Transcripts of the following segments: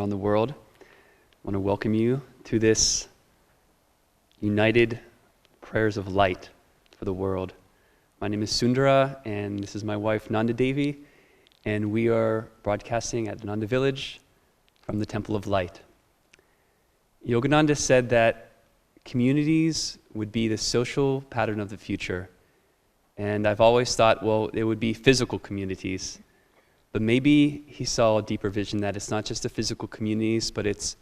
around the world. I want to welcome you to this united prayers of light for the world. My name is Sundara, and this is my wife Nandadevi, and we are broadcasting at Ananda Village from the Temple of Light. Yogananda said that communities would be the social pattern of the future. And I've always thought, well, it would be physical communities. But maybe he saw a deeper vision that it's not just the physical communities, but it's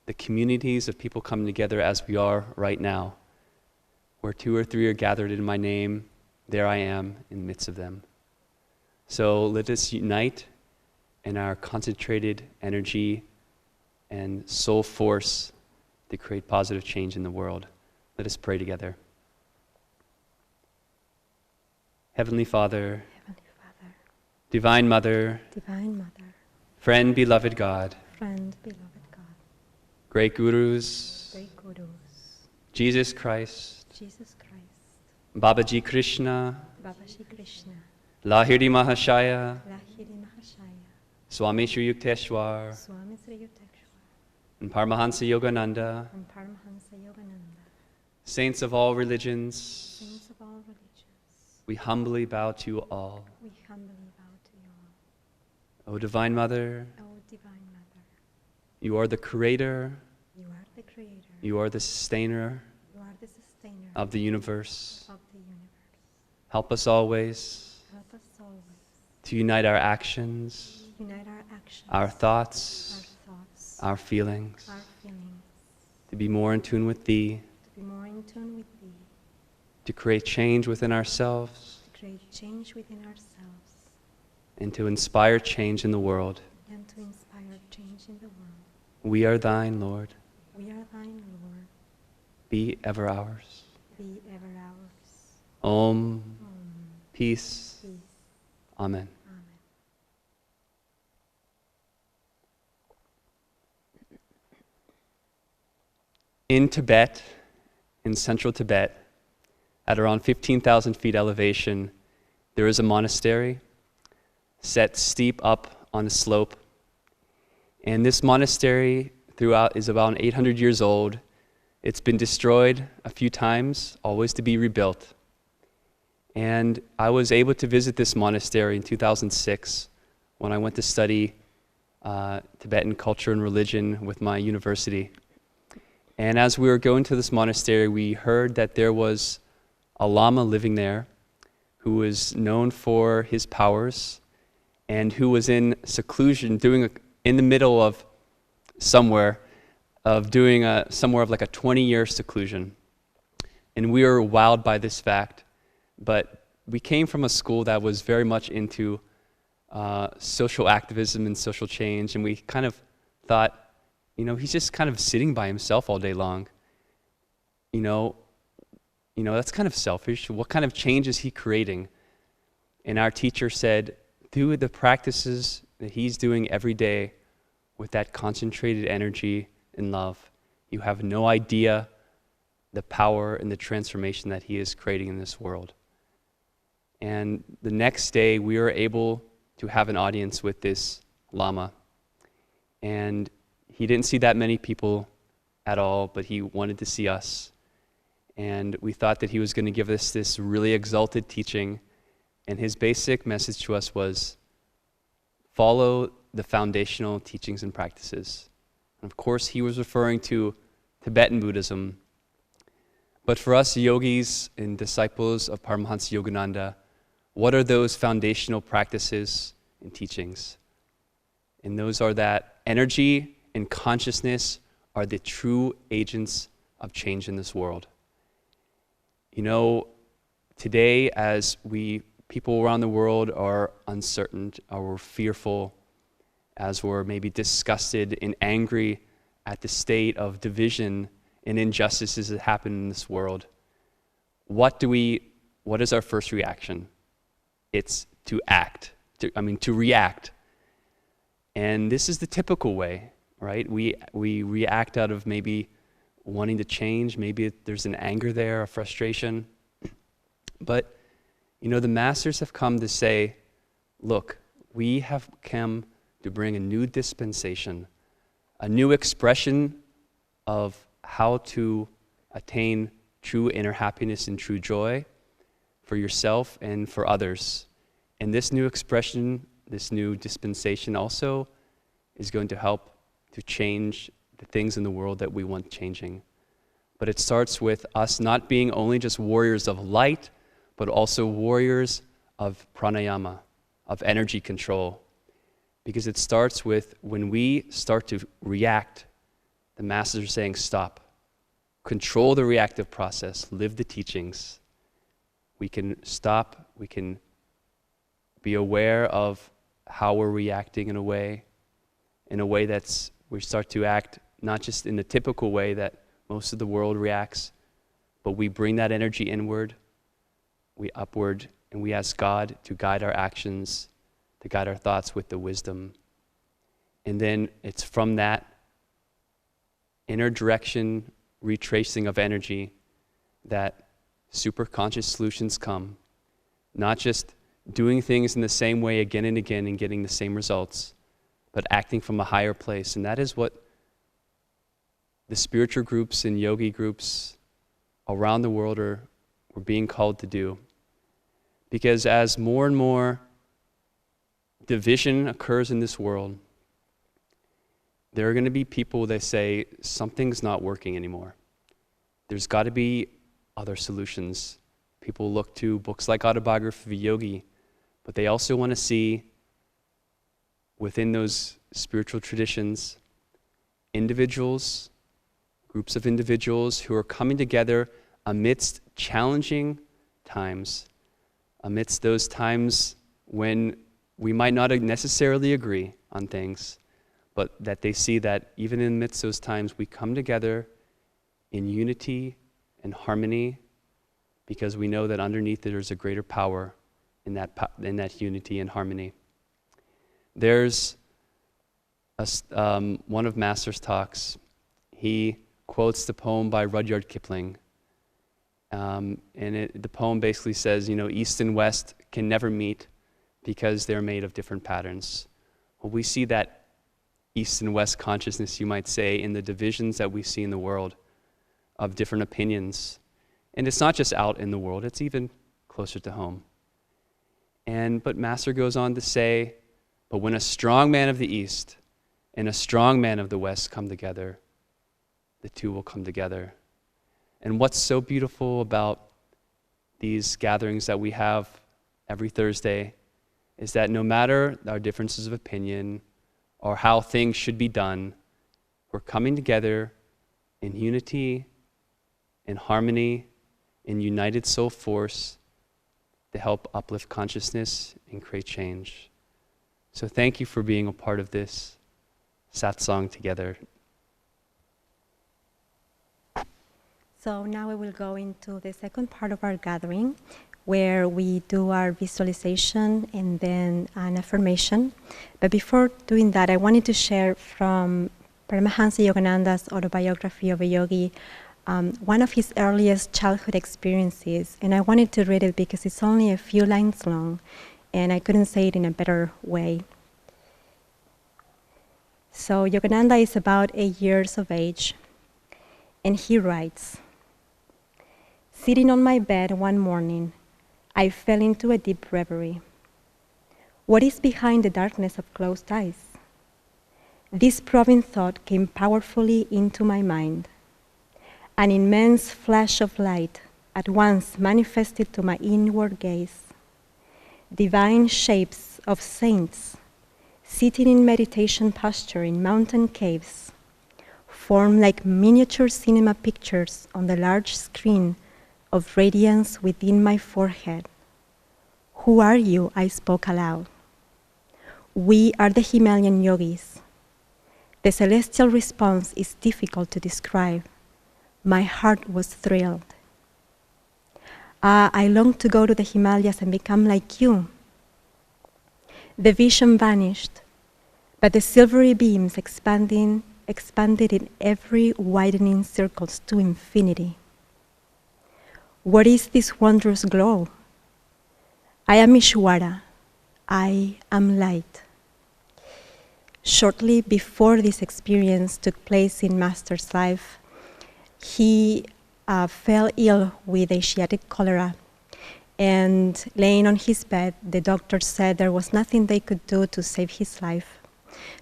the communities of people coming together as we are right now. Where 2 or 3 are gathered in my name, there I am in the midst of them. So let us unite in our concentrated energy and soul force to create positive change in the world. Let us pray together. Heavenly Father, Divine Mother, Friend, beloved God, Great Gurus, Jesus Christ, Babaji Krishna, Lahiri Mahashaya, Swami Shri Yukteswar, and Paramahansa Yogananda, saints of all religions, we humbly bow to you all. O Divine Mother, you are the creator, you are the sustainer of the universe. Help us always to unite our actions, our thoughts, our feelings, to be more in tune with Thee, to create change within ourselves, and to inspire change in the world. We are Thine, Lord. Be ever ours. Om. Peace. Amen. In Tibet, in central Tibet, at around 15,000 feet elevation, there is a monastery set steep up on a slope. And this monastery throughout is about 800 years old. It's been destroyed a few times, always to be rebuilt. And I was able to visit this monastery in 2006 when I went to study Tibetan culture and religion with my university. And as we were going to this monastery, we heard that there was a Lama living there who was known for his powers and who was in seclusion, in the middle of somewhere of like a 20-year seclusion. And we were wowed by this fact. But we came from a school that was very much into social activism and social change, and we kind of thought, he's just kind of sitting by himself all day long. That's kind of selfish. What kind of change is he creating? And our teacher said, through the practices that he's doing every day with that concentrated energy and love, you have no idea the power and the transformation that he is creating in this world. And the next day, we were able to have an audience with this Lama. And he didn't see that many people at all, but he wanted to see us. And we thought that he was going to give us this really exalted teaching. And his basic message to us was, follow the foundational teachings and practices. And of course, he was referring to Tibetan Buddhism. But for us yogis and disciples of Paramahansa Yogananda, what are those foundational practices and teachings? And those are that energy and consciousness are the true agents of change in this world. Today, as people around the world are uncertain or we're fearful, as we're maybe disgusted and angry at the state of division and injustices that happen in this world, what is our first reaction? It's to react. And this is the typical way, right? We react out of maybe wanting to change, maybe there's an anger there, a frustration. But, the masters have come to say, look, we have come to bring a new dispensation a new expression of how to attain true inner happiness and true joy for yourself and for others. And this new expression, this new dispensation also is going to help to change the things in the world that we want changing. But it starts with us not being only just warriors of light, but also warriors of pranayama, of energy control. Because it starts with when we start to react, the masters are saying stop. Control the reactive process, live the teachings. We can stop, we can be aware of how we're reacting in a way that's, we start to act not just in the typical way that most of the world reacts, but we bring that energy inward, we upward, and we ask God to guide our actions, to guide our thoughts with the wisdom. And then it's from that inner direction, retracing of energy, that superconscious solutions come. Not just doing things in the same way again and again and getting the same results, but acting from a higher place. And that is what the spiritual groups and yogi groups around the world are being called to do. Because as more and more division occurs in this world, there are going to be people that say something's not working anymore. There's got to be other solutions. People look to books like Autobiography of a Yogi, but they also want to see within those spiritual traditions individuals, groups of individuals who are coming together amidst challenging times, amidst those times when we might not necessarily agree on things, but that they see that even in amidst those times we come together in unity and harmony, because we know that underneath there's a greater power in that unity and harmony. There's one of Master's talks. He quotes the poem by Rudyard Kipling. The poem basically says, East and West can never meet because they're made of different patterns. Well, we see that East and West consciousness, you might say, in the divisions that we see in the world of different opinions. And it's not just out in the world, it's even closer to home. But Master goes on to say, but when a strong man of the East and a strong man of the West come together, the two will come together. And what's so beautiful about these gatherings that we have every Thursday is that no matter our differences of opinion or how things should be done, we're coming together in unity, in harmony, in united soul force to help uplift consciousness and create change. So thank you for being a part of this satsang together. So now we will go into the second part of our gathering, where we do our visualization and then an affirmation. But before doing that, I wanted to share from Paramahansa Yogananda's Autobiography of a Yogi, one of his earliest childhood experiences. And I wanted to read it because it's only a few lines long, and I couldn't say it in a better way. So Yogananda is about 8 years of age, and he writes, "Sitting on my bed one morning, I fell into a deep reverie. What is behind the darkness of closed eyes? This probing thought came powerfully into my mind. An immense flash of light at once manifested to my inward gaze. Divine shapes of saints sitting in meditation posture in mountain caves formed like miniature cinema pictures on the large screen of radiance within my forehead. Who are you? I spoke aloud. We are the Himalayan yogis. The celestial response is difficult to describe. My heart was thrilled. I longed to go to the Himalayas and become like you. The vision vanished, but the silvery beams expanded in every widening circles to infinity. What is this wondrous glow? I am Ishwara. I am light. shortly before this experience took place in Master's life, he fell ill with Asiatic cholera. And laying on his bed, the doctor said there was nothing they could do to save his life.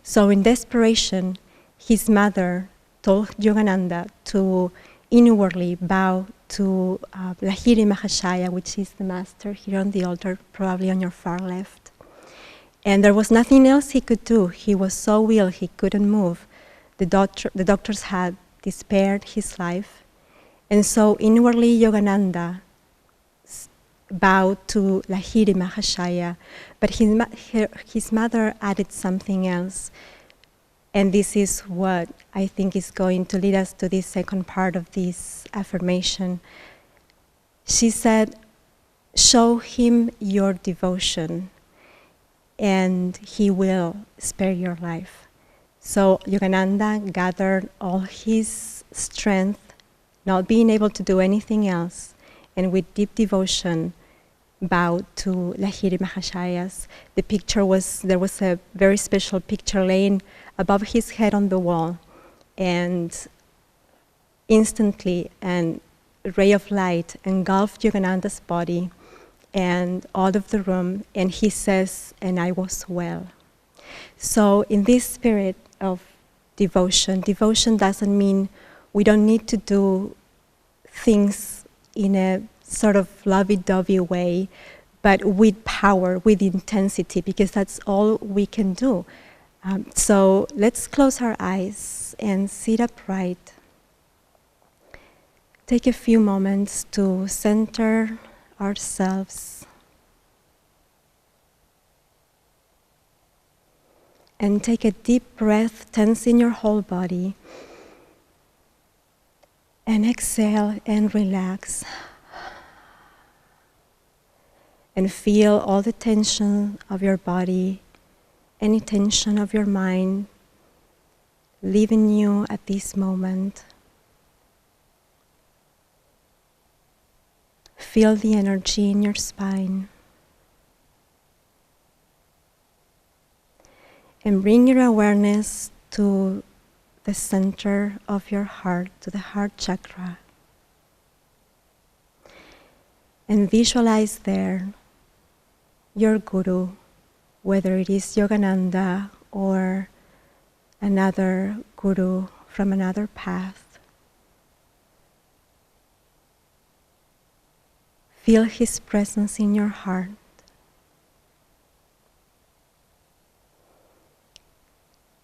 So in desperation, his mother told Yogananda to inwardly bow to Lahiri Mahashaya, which is the master here on the altar, probably on your far left. And there was nothing else he could do. He was so ill, he couldn't move. The doctors had despaired his life. And so inwardly Yogananda bowed to Lahiri Mahashaya, but his mother added something else. And this is what I think is going to lead us to this second part of this affirmation. She said, show him your devotion, and he will spare your life. So Yogananda gathered all his strength, not being able to do anything else, and with deep devotion bowed to Lahiri Mahashaya's. The picture there was a very special picture laying above his head on the wall, and instantly a ray of light engulfed Yogananda's body and all of the room, and he says, and I was well. So in this spirit of devotion doesn't mean we don't need to do things in a sort of lovey-dovey way, but with power, with intensity, because that's all we can do. So let's close our eyes and sit upright. Take a few moments to center ourselves and take a deep breath, tensing your whole body, and exhale and relax. And feel all the tension of your body, any tension of your mind, leaving you at this moment. Feel the energy in your spine. And bring your awareness to the center of your heart, to the heart chakra. And visualize there your guru, whether it is Yogananda or another guru from another path. Feel his presence in your heart.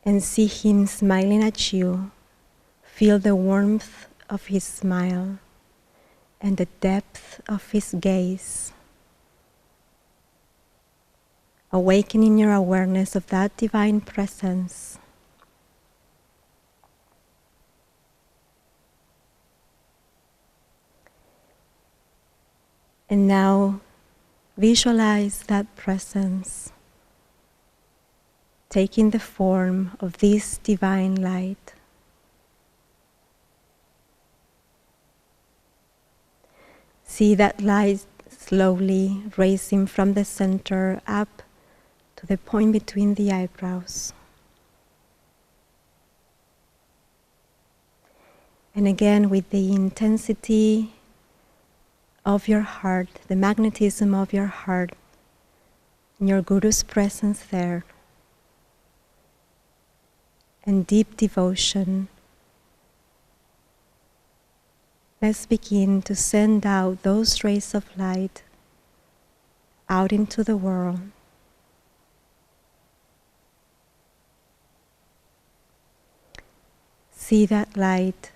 And see him smiling at you. Feel the warmth of his smile and the depth of his gaze. Awakening your awareness of that divine presence. And now visualize that presence taking the form of this divine light. See that light slowly rising from the center up to the point between the eyebrows. And again, with the intensity of your heart, the magnetism of your heart, and your Guru's presence there, and deep devotion, let's begin to send out those rays of light out into the world. See that light,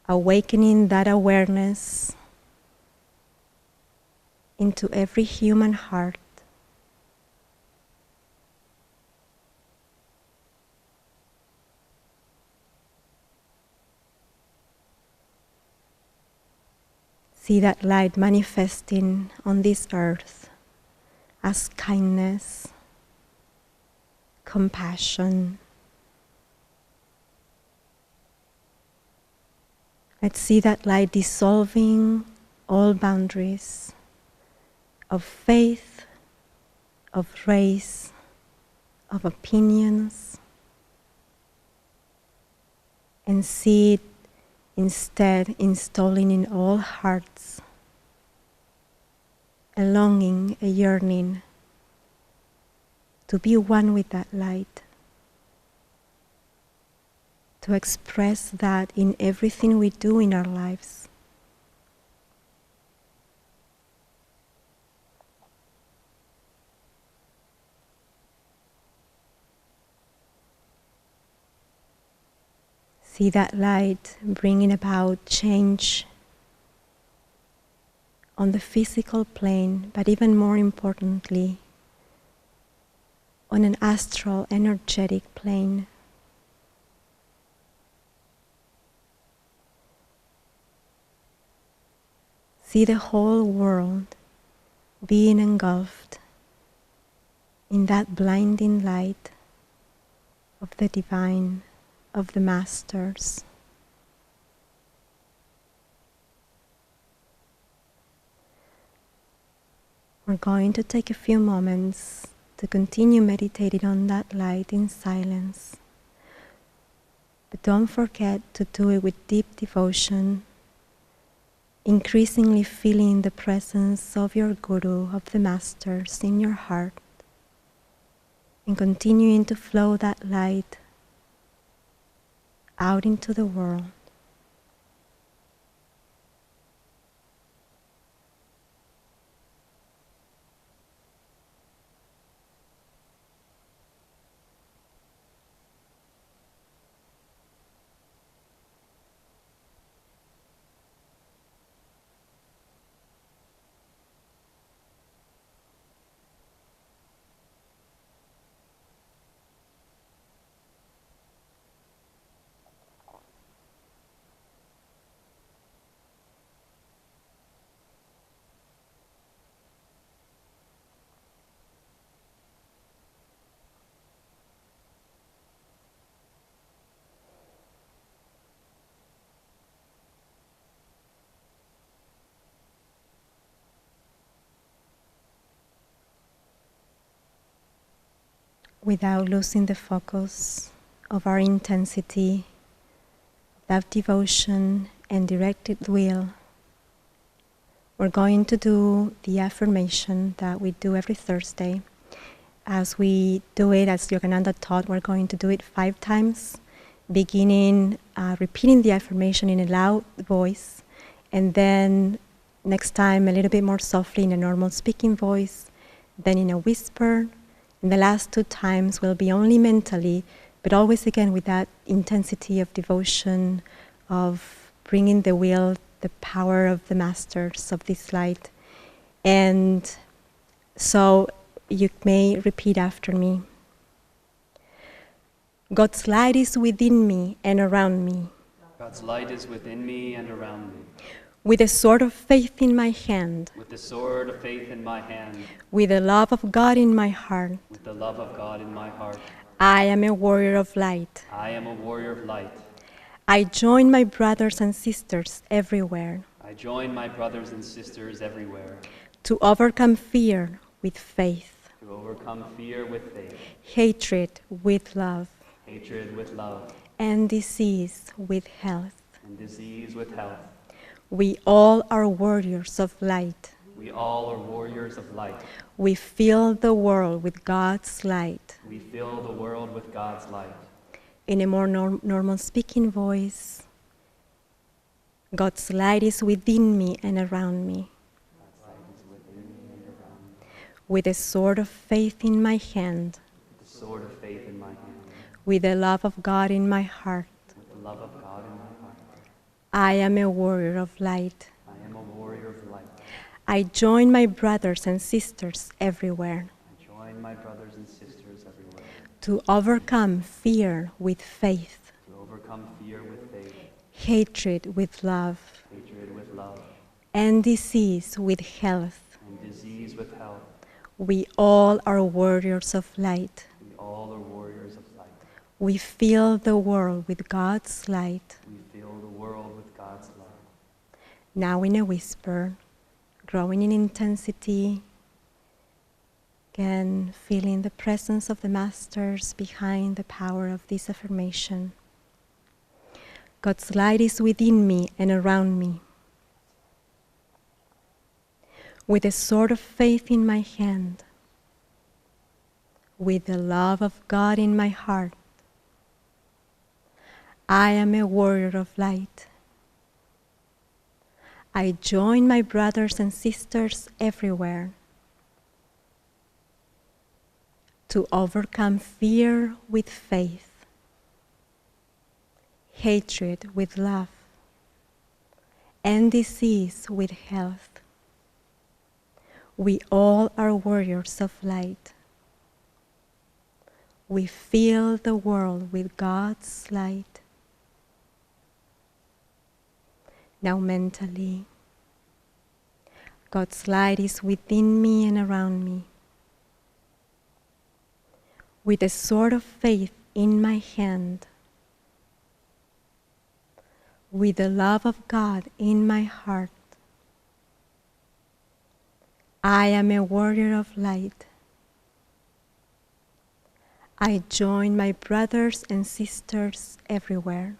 awakening that awareness into every human heart. See that light manifesting on this earth as kindness, compassion. Let's see that light dissolving all boundaries of faith, of race, of opinions, and see it instead installing in all hearts a longing, a yearning to be one with that light, to express that in everything we do in our lives. See that light bringing about change on the physical plane, but even more importantly, on an astral, energetic plane. See the whole world being engulfed in that blinding light of the divine, of the masters. We're going to take a few moments to continue meditating on that light in silence. But don't forget to do it with deep devotion, increasingly feeling the presence of your Guru, of the Masters in your heart, and continuing to flow that light out into the world. Without losing the focus of our intensity, that devotion and directed will, we're going to do the affirmation that we do every Thursday. As we do it, as Yogananda taught, we're going to do it 5 times, beginning repeating the affirmation in a loud voice, and then next time a little bit more softly in a normal speaking voice, then in a whisper. And the last 2 times will be only mentally, but always again with that intensity of devotion, of bringing the will, the power of the masters of this light. And so you may repeat after me. God's light is within me and around me. God's light is within me and around me. With a sword of faith in my hand. With the sword of faith in my hand. With the love of God in my heart. With the love of God in my heart. I am a warrior of light. I am a warrior of light. I join my brothers and sisters everywhere. I join my brothers and sisters everywhere. To overcome fear with faith. To overcome fear with faith. Hatred with love. Hatred with love. And disease with health. And disease with health. We all are warriors of light. We all are warriors of light. We fill the world with God's light. We fill the world with God's light. In a more normal speaking voice, God's light is within me and around me. God's light is within me and around me. With a sword of faith in my hand. With the sword of faith in my hand. With the love of God in my heart. With the love of God in my heart. I am a warrior of light. I am a warrior of light. I join my brothers and sisters everywhere. I join my brothers and sisters everywhere. To overcome fear with faith. To overcome fear with faith. Hatred with love. Hatred with love. And disease with health. And disease with health. We all are warriors of light. We all are warriors of light. We fill the world with God's light. We fill the world with God's light. Now in a whisper, growing in intensity, Again, feeling the presence of the Masters behind the power of this affirmation. God's light is within me and around me. With a sword of faith in my hand, with the love of God in my heart, I am a warrior of light. I join my brothers and sisters everywhere to overcome fear with faith, hatred with love, and disease with health. We all are warriors of light. We fill the world with God's light. Now mentally, God's light is within me and around me. With a sword of faith in my hand, with the love of God in my heart, I am a warrior of light. I join my brothers and sisters everywhere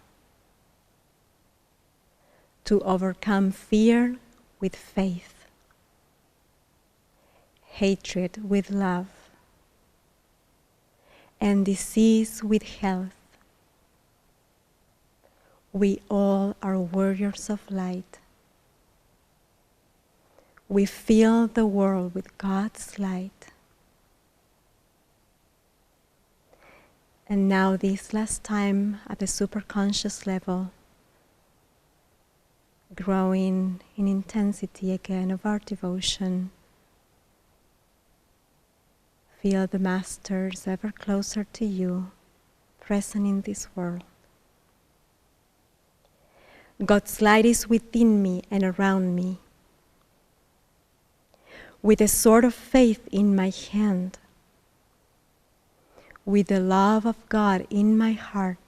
to overcome fear with faith, hatred with love, and disease with health. We all are warriors of light. We fill the world with God's light. And now this last time at the superconscious level, growing in intensity again of our devotion, feel the Masters ever closer to you, present in this world. God's light is within me and around me. With a sword of faith in my hand, with the love of God in my heart,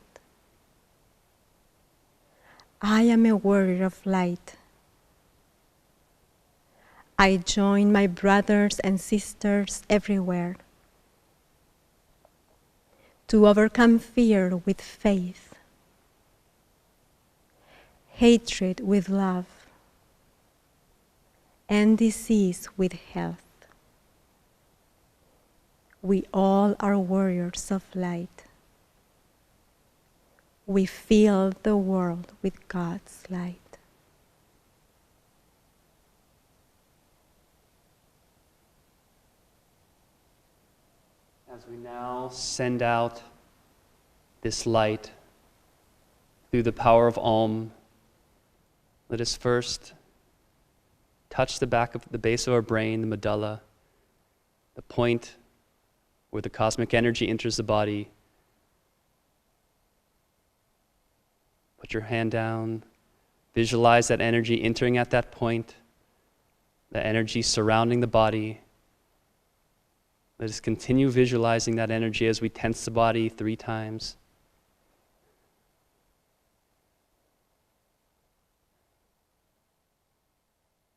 I am a warrior of light. I join my brothers and sisters everywhere to overcome fear with faith, hatred with love, and disease with health. We all are warriors of light. We fill the world with God's light. As we now send out this light through the power of Om, let us first touch the base of our brain, the medulla, the point where the cosmic energy enters the body. Put your hand down. Visualize that energy entering at that point, the energy surrounding the body. Let us continue visualizing that energy as we tense the body 3 times.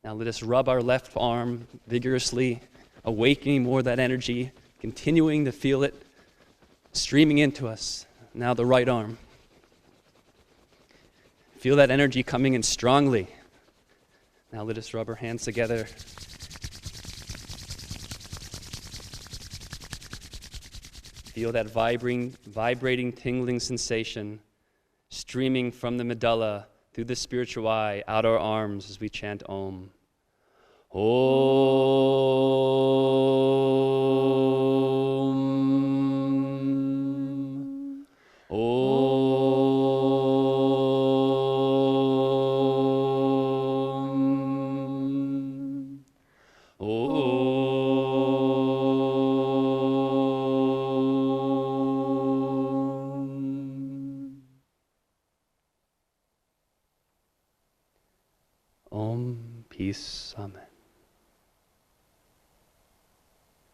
Now let us rub our left arm vigorously, awakening more of that energy, continuing to feel it streaming into us. Now the right arm. Feel that energy coming in strongly. Now let us rub our hands together. Feel that vibrating, tingling sensation streaming from the medulla through the spiritual eye, out our arms as we chant Om. Om. Om. Om. Peace. Amen.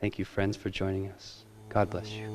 Thank you, friends, for joining us. God bless you.